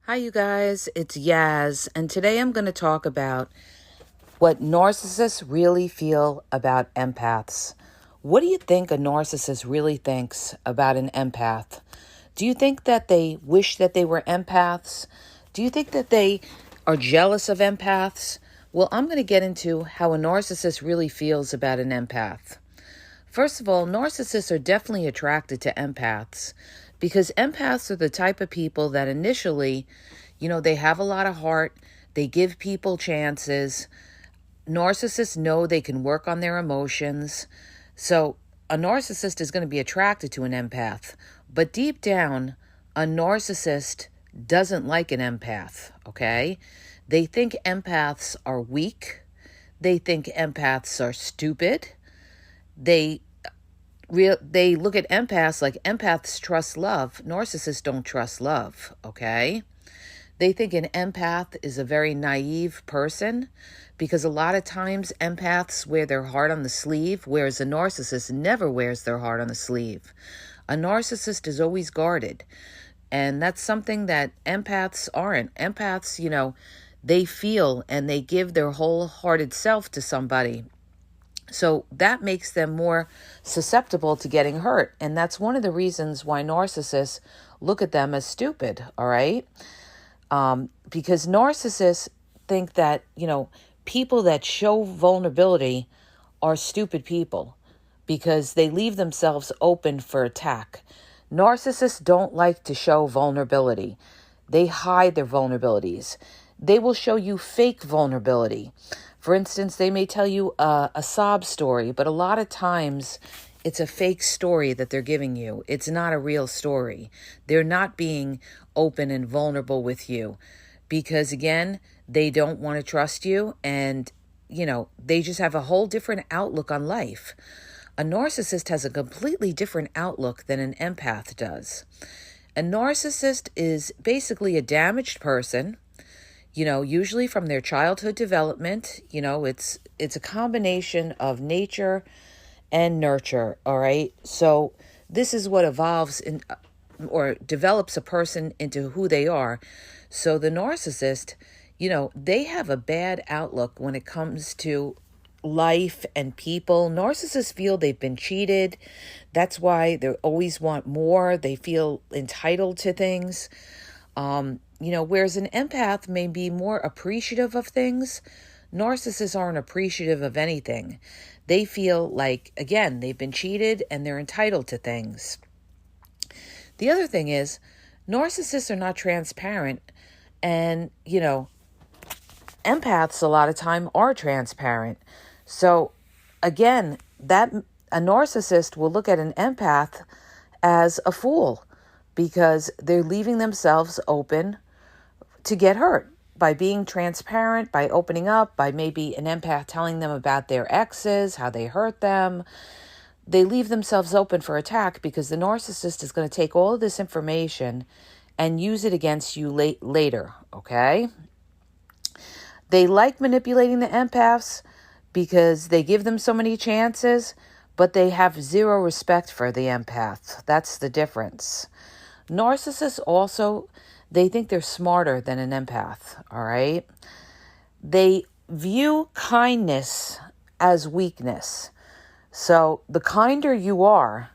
Hi, you guys. It's Yaz, and today I'm going to talk about what narcissists really feel about empaths. What do you think a narcissist really thinks about an empath? Do you think that they wish that they were empaths? Do you think that they are jealous of empaths? Well, I'm going to get into how a narcissist really feels about an empath. First of all, narcissists are definitely attracted to empaths because empaths are the type of people that initially, they have a lot of heart, they give people chances. Narcissists know they can work on their emotions. So a narcissist is going to be attracted to an empath. But deep down, a narcissist doesn't like an empath, okay? They think empaths are weak. They think empaths are stupid. They look at empaths like empaths trust love. Narcissists don't trust love, okay? They think an empath is a very naive person because a lot of times empaths wear their heart on the sleeve, whereas a narcissist never wears their heart on the sleeve. A narcissist is always guarded, and that's something that empaths aren't. Empaths, they feel and they give their wholehearted self to somebody. So that makes them more susceptible to getting hurt. And that's one of the reasons why narcissists look at them as stupid, all right? Because narcissists think that, people that show vulnerability are stupid people because they leave themselves open for attack. Narcissists don't like to show vulnerability. They hide their vulnerabilities. They will show you fake vulnerability. For instance, they may tell you a sob story, but a lot of times it's a fake story that they're giving you. It's not a real story. They're not being open and vulnerable with you because, again, they don't want to trust you and, they just have a whole different outlook on life. A narcissist has a completely different outlook than an empath does. A narcissist is basically a damaged person, usually from their childhood development. It's a combination of nature and nurture, all right? So this is what evolves or develops a person into who they are. So the narcissist, they have a bad outlook when it comes to life and people. Narcissists feel they've been cheated. That's why they always want more. They feel entitled to things. Whereas an empath may be more appreciative of things, narcissists aren't appreciative of anything. They feel like, again, they've been cheated and they're entitled to things. The other thing is, narcissists are not transparent, and, empaths a lot of time are transparent. So, again, that a narcissist will look at an empath as a fool because they're leaving themselves open to get hurt by being transparent, by opening up, by maybe an empath telling them about their exes, how they hurt them. They leave themselves open for attack because the narcissist is going to take all of this information and use it against you later, okay? They like manipulating the empaths because they give them so many chances, but they have zero respect for the empath. That's the difference. Narcissists also, they think they're smarter than an empath, all right? They view kindness as weakness. So the kinder you are,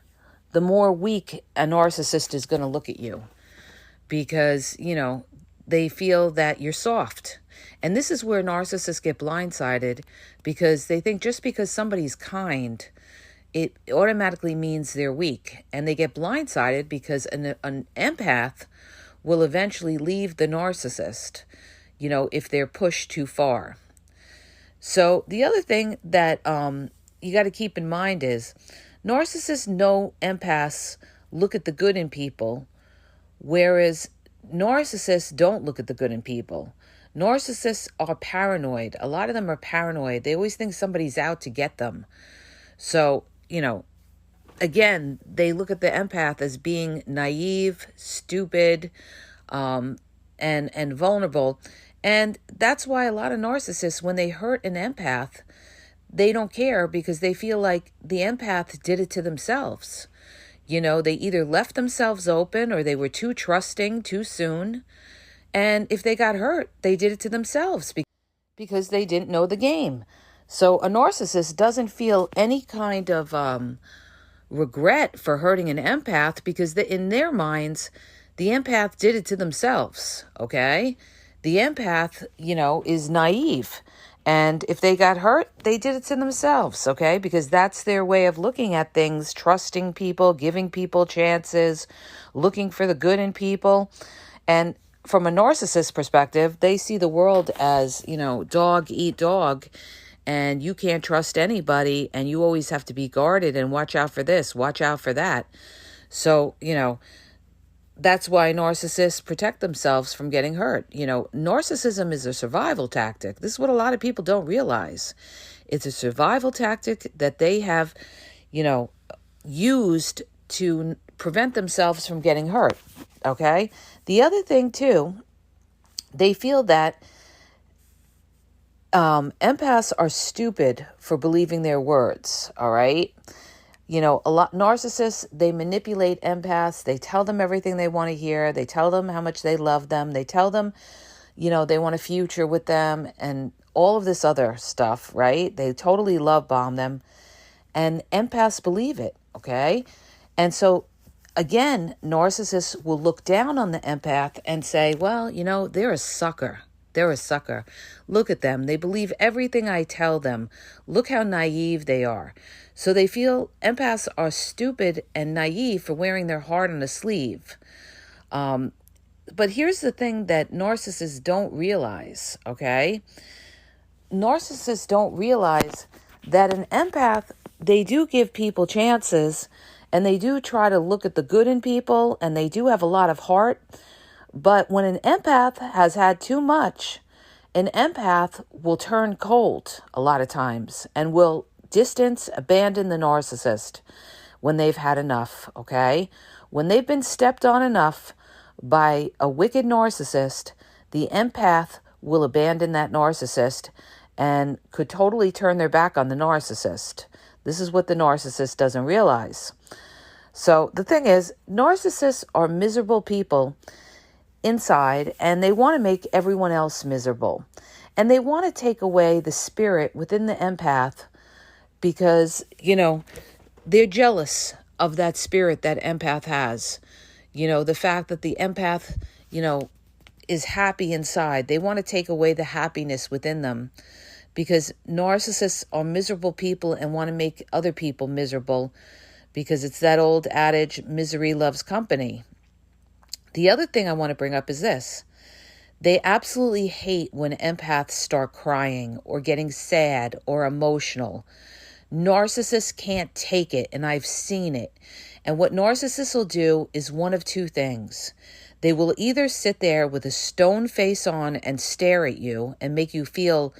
the more weak a narcissist is going to look at you because, they feel that you're soft. And this is where narcissists get blindsided because they think just because somebody's kind, it automatically means they're weak. And they get blindsided because an empath will eventually leave the narcissist, if they're pushed too far. So the other thing that you got to keep in mind is narcissists know empaths look at the good in people, whereas narcissists don't look at the good in people. Narcissists are paranoid. A lot of them are paranoid. They always think somebody's out to get them. So, again, they look at the empath as being naive, stupid, and vulnerable. And that's why a lot of narcissists, when they hurt an empath, they don't care because they feel like the empath did it to themselves. They either left themselves open or they were too trusting too soon. And if they got hurt, they did it to themselves because they didn't know the game. So a narcissist doesn't feel any kind of regret for hurting an empath because in their minds, the empath did it to themselves, okay? The empath, is naive. And if they got hurt, they did it to themselves, okay? Because that's their way of looking at things, trusting people, giving people chances, looking for the good in people. And from a narcissist perspective, they see the world as, dog eat dog, and you can't trust anybody, and you always have to be guarded and watch out for this, watch out for that. So, that's why narcissists protect themselves from getting hurt. Narcissism is a survival tactic. This is what a lot of people don't realize. It's a survival tactic that they have, used to prevent themselves from getting hurt. Okay? The other thing, too, they feel that empaths are stupid for believing their words. All right? A lot narcissists, they manipulate empaths. They tell them everything they want to hear. They tell them how much they love them. They tell them, they want a future with them and all of this other stuff, right? They totally love bomb them. And empaths believe it, okay? And so, again, narcissists will look down on the empath and say, well, they're a sucker. They're a sucker. Look at them. They believe everything I tell them. Look how naive they are. So they feel empaths are stupid and naive for wearing their heart on a sleeve. But here's the thing that narcissists don't realize, okay? Narcissists don't realize that an empath, they do give people chances, and they do try to look at the good in people, and they do have a lot of heart. But when an empath has had too much, an empath will turn cold a lot of times and will distance, abandon the narcissist when they've had enough, okay? When they've been stepped on enough by a wicked narcissist, the empath will abandon that narcissist and could totally turn their back on the narcissist. This is what the narcissist doesn't realize. So the thing is, narcissists are miserable people inside, and they want to make everyone else miserable. And they want to take away the spirit within the empath because, they're jealous of that spirit that empath has. The fact that the empath, is happy inside. They want to take away the happiness within them because narcissists are miserable people and want to make other people miserable because it's that old adage, misery loves company. The other thing I want to bring up is this. They absolutely hate when empaths start crying or getting sad or emotional. Narcissists can't take it, and I've seen it. And what narcissists will do is one of two things. They will either sit there with a stone face on and stare at you and make you feel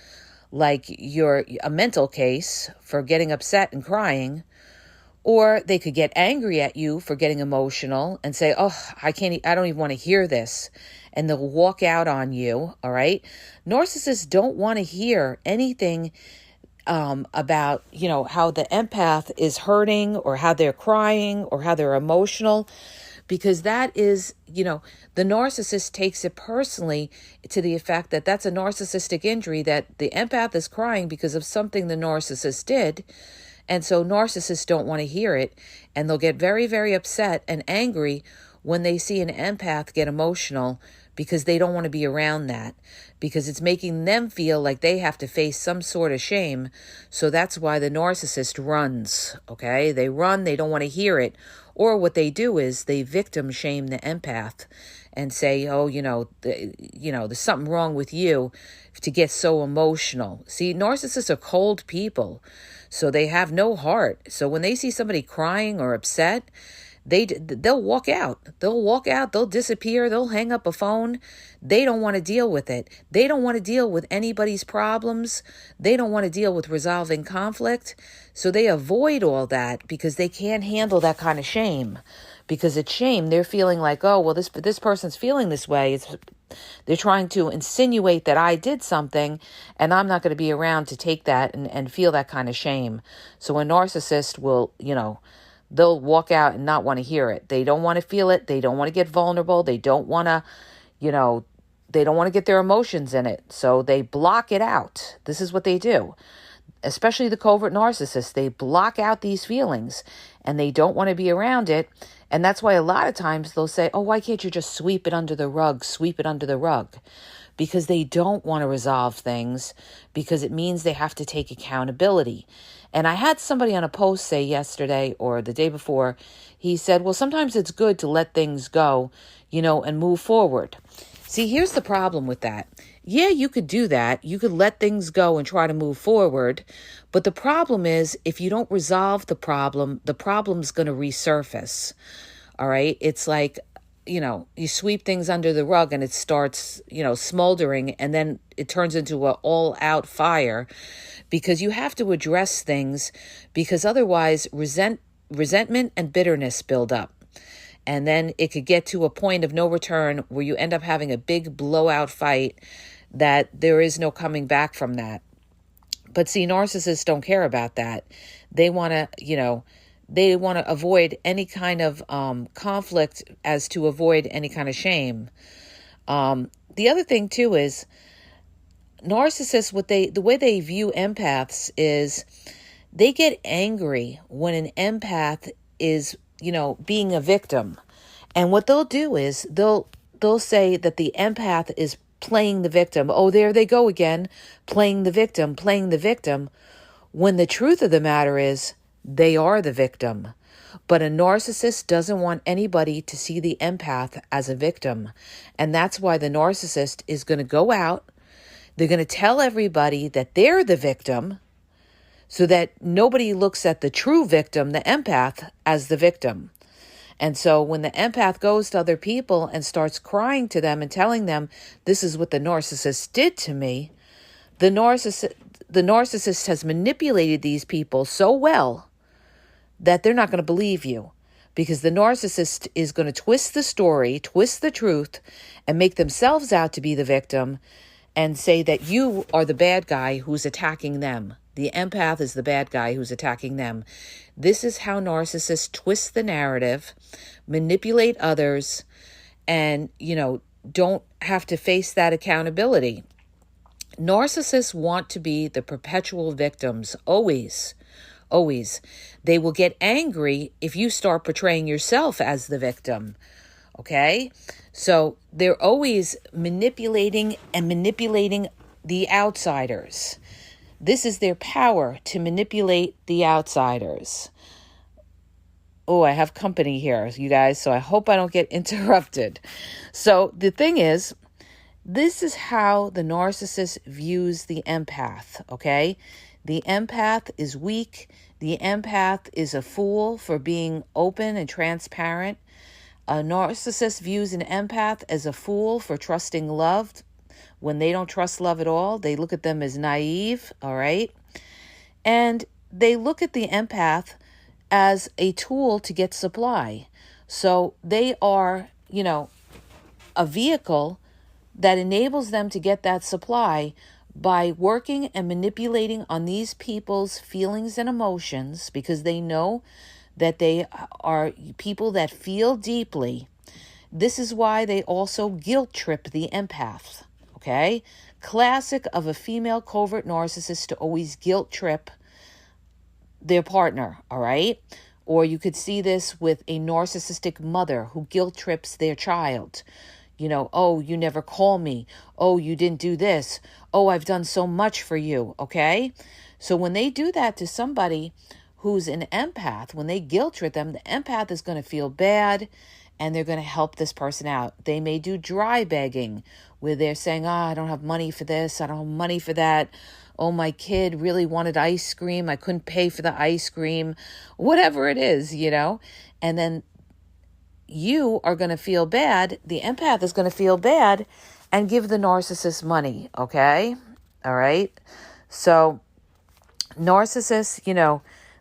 like you're a mental case for getting upset and crying, or they could get angry at you for getting emotional and say, oh, I don't even want to hear this. And they'll walk out on you, all right? Narcissists don't want to hear anything about, how the empath is hurting or how they're crying or how they're emotional, because that is, the narcissist takes it personally to the effect that that's a narcissistic injury, that the empath is crying because of something the narcissist did. And so narcissists don't want to hear it, and they'll get very, very upset and angry when they see an empath get emotional because they don't want to be around that, because it's making them feel like they have to face some sort of shame. So that's why the narcissist runs, okay? They run, they don't want to hear it. Or what they do is they victim shame the empath and say, oh, there's something wrong with you to get so emotional. See, narcissists are cold people, so they have no heart. So when they see somebody crying or upset, they'll walk out. They'll disappear. They'll hang up a phone. They don't want to deal with it. They don't want to deal with anybody's problems. They don't want to deal with resolving conflict. So they avoid all that because they can't handle that kind of shame. Because it's shame. They're feeling like, oh, well, this person's feeling this way. They're trying to insinuate that I did something, and I'm not going to be around to take that and feel that kind of shame. So a narcissist will, they'll walk out and not want to hear it. They don't want to feel it. They don't want to get vulnerable. They don't want to, they don't want to get their emotions in it. So they block it out. This is what they do. Especially the covert narcissists, they block out these feelings and they don't want to be around it. And that's why a lot of times they'll say, oh, why can't you just sweep it under the rug, sweep it under the rug? Because they don't want to resolve things, because it means they have to take accountability. And I had somebody on a post say yesterday or the day before, he said, well, sometimes it's good to let things go, and move forward. See, here's the problem with that. Yeah, you could do that. You could let things go and try to move forward. But the problem is, if you don't resolve the problem's going to resurface. All right. It's like, you sweep things under the rug and it starts, smoldering, and then it turns into an all-out fire, because you have to address things, because otherwise resentment and bitterness build up. And then it could get to a point of no return where you end up having a big blowout fight that there is no coming back from that. But see, narcissists don't care about that. They want to, avoid any kind of conflict, as to avoid any kind of shame. The other thing too is narcissists, the way they view empaths is they get angry when an empath is, being a victim. And what they'll do is they'll say that the empath is playing the victim. Oh, there they go again, playing the victim, when the truth of the matter is they are the victim. But a narcissist doesn't want anybody to see the empath as a victim. And that's why the narcissist is going to go out. They're going to tell everybody that they're the victim, so that nobody looks at the true victim, the empath, as the victim. And so when the empath goes to other people and starts crying to them and telling them, this is what the narcissist did to me, the narcissist has manipulated these people so well that they're not going to believe you, because the narcissist is going to twist the story, twist the truth, and make themselves out to be the victim and say that you are the bad guy who's attacking them. The empath is the bad guy who's attacking them. This is how narcissists twist the narrative, manipulate others, and, don't have to face that accountability. Narcissists want to be the perpetual victims, always. Always. They will get angry if you start portraying yourself as the victim. Okay? So they're always manipulating the outsiders. This is their power, to manipulate the outsiders. Oh, I have company here, you guys, so I hope I don't get interrupted. So the thing is, this is how the narcissist views the empath, okay? The empath is weak. The empath is a fool for being open and transparent. A narcissist views an empath as a fool for trusting love when they don't trust love at all. They look at them as naive, all right? And they look at the empath as a tool to get supply. So they are, a vehicle that enables them to get that supply by working and manipulating on these people's feelings and emotions, because they know that they are people that feel deeply. This is why they also guilt trip the empath. Okay? Classic of a female covert narcissist to always guilt trip their partner, all right? Or you could see this with a narcissistic mother who guilt trips their child. Oh, you never call me. Oh, you didn't do this. Oh, I've done so much for you, okay? So when they do that to somebody who's an empath, when they guilt trip them, the empath is going to feel bad, and they're going to help this person out. They may do dry begging, where they're saying, I don't have money for this, I don't have money for that. Oh, my kid really wanted ice cream, I couldn't pay for the ice cream. Whatever it is, And then you are going to feel bad, the empath is going to feel bad and give the narcissist money, okay? All right? So narcissists,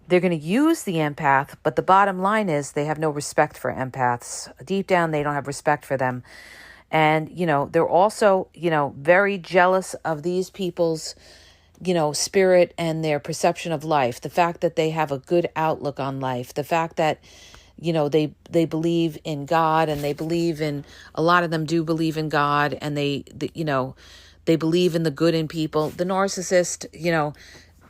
they're going to use the empath, but the bottom line is they have no respect for empaths. Deep down, they don't have respect for them. And, they're also, very jealous of these people's, spirit and their perception of life. The fact that they have a good outlook on life. The fact that, they believe in God, and they believe in, a lot of them do believe in God, and they believe in the good in people. The narcissist,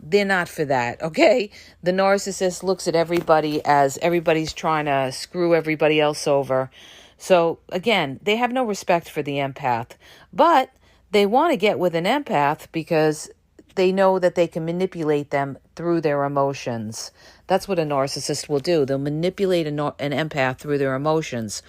they're not for that, okay? The narcissist looks at everybody as everybody's trying to screw everybody else over. So again, they have no respect for the empath, but they want to get with an empath because they know that they can manipulate them through their emotions. That's what a narcissist will do. They'll manipulate an empath through their emotions.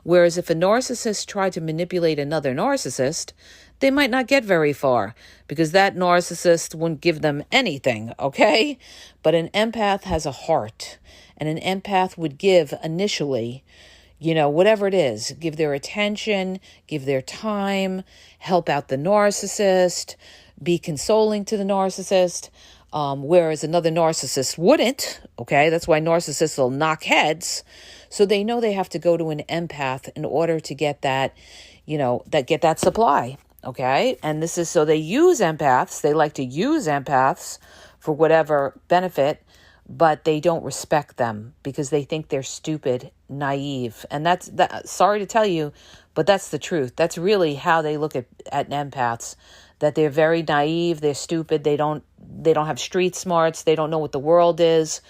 Whereas if a narcissist tried to manipulate another narcissist, they might not get very far because that narcissist wouldn't give them anything, okay? But an empath has a heart, and an empath would give initially, whatever it is, give their attention, give their time, help out the narcissist, be consoling to the narcissist, whereas another narcissist wouldn't, okay? That's why narcissists will knock heads. So they know they have to go to an empath in order to get that, get that supply, okay? And this is, so they use empaths. They like to use empaths for whatever benefit, but they don't respect them because they think they're stupid, naive. And that's sorry to tell you, but that's the truth. That's really how they look at empaths, that they're very naive, they're stupid, they don't have street smarts, they don't know what the world is.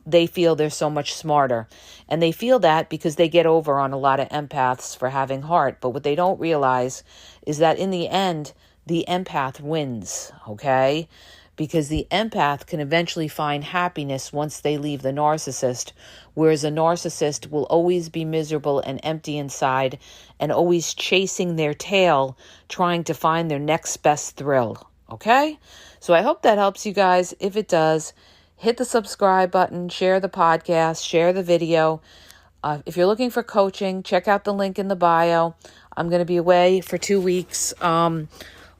They feel they're so much smarter. And they feel that because they get over on a lot of empaths for having heart. But what they don't realize is that in the end, the empath wins, okay? Because the empath can eventually find happiness once they leave the narcissist, whereas a narcissist will always be miserable and empty inside and always chasing their tail, trying to find their next best thrill, okay? So I hope that helps you guys. If it does, hit the subscribe button, share the podcast, share the video. If you're looking for coaching, check out the link in the bio. I'm going to be away for 2 weeks.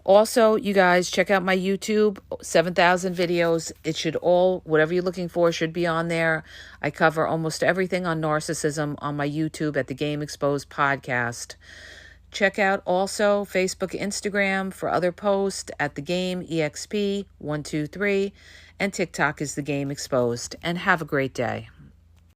Also, you guys, check out my YouTube, 7,000 videos. It should whatever you're looking for should be on there. I cover almost everything on narcissism on my YouTube at the Game Exposed podcast. Check out also Facebook, Instagram for other posts at the Game EXP 123, and TikTok is the Game Exposed. And have a great day.